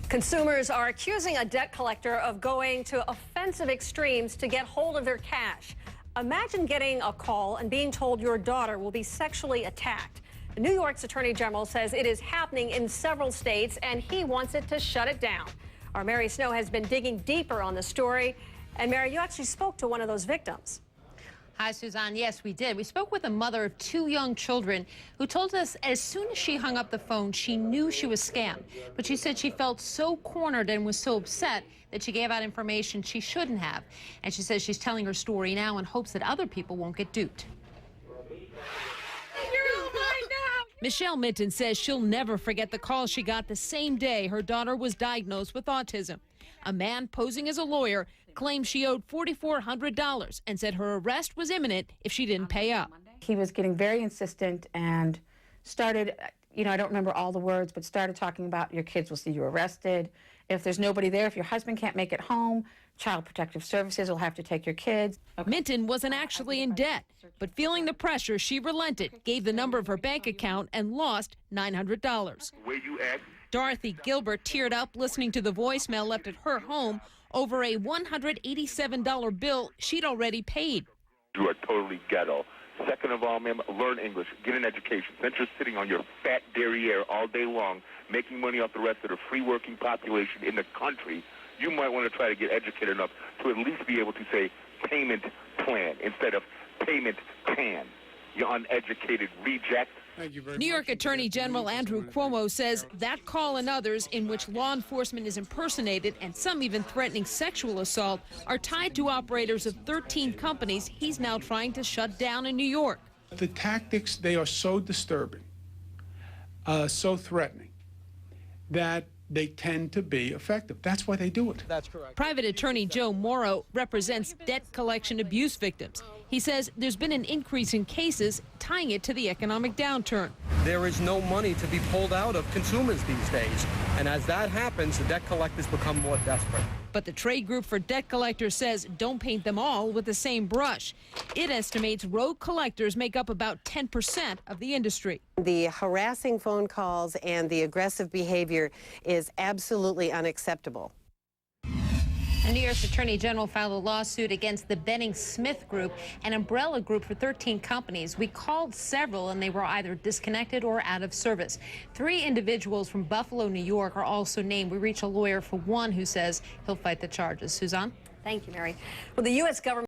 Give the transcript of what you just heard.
Consumers are accusing a debt collector of going to offensive extremes to get hold of their cash. Imagine getting a call and being told your daughter will be sexually attacked. New York's Attorney General says it is happening in several states, and he wants it to shut it down. Our Mary Snow has been digging deeper on the story. And Mary, you actually spoke to one of those victims. Hi, Suzanne. Yes, we did. We spoke with a mother of 2 young children who told us as soon as she hung up the phone, she knew she was scammed. But she said she felt so cornered and was so upset that she gave out information she shouldn't have. And she says she's telling her story now in hopes that other people won't get duped. Michelle Minton says she'll never forget the call she got the same day her daughter was diagnosed with autism. A man posing as a lawyer claimed she owed $4,400 and said her arrest was imminent if she didn't pay up. He was getting very insistent and started, I don't remember all the words, but started talking about your kids will see you arrested. If there's nobody there, if your husband can't make it home, Child Protective Services will have to take your kids. Minton wasn't actually in debt, but feeling the pressure, she relented, gave the number of her bank account, and lost $900. Dorothy Gilbert teared up listening to the voicemail left at her home over a $187 bill she'd already paid. You are totally ghetto. Second of all, ma'am, learn English, get an education. Since you're sitting on your fat derriere all day long, making money off the rest of the free working population in the country, you might want to try to get educated enough to at least be able to say payment plan instead of payment plan. You uneducated reject. New York Attorney General Andrew Cuomo says that call and others in which law enforcement is impersonated and some even threatening sexual assault are tied to operators of 13 companies he's now trying to shut down in New York. The tactics, they are so disturbing, so threatening, that they tend to be effective. That's why they do it. That's correct. Private Attorney Joe Morrow represents debt collection abuse victims. He says there's been an increase in cases tying it to the economic downturn. There is no money to be pulled out of consumers these days. And as that happens, the debt collectors become more desperate. But the trade group for debt collectors says don't paint them all with the same brush. It estimates rogue collectors make up about 10% of the industry. The harassing phone calls and the aggressive behavior is absolutely unacceptable. The New York's Attorney General filed a lawsuit against the Benning Smith Group, an umbrella group for 13 companies. We called several, and they were either disconnected or out of service. 3 individuals from Buffalo, New York, are also named. We reached a lawyer for one who says he'll fight the charges. Suzanne? Thank you, Mary. Well, the U.S. government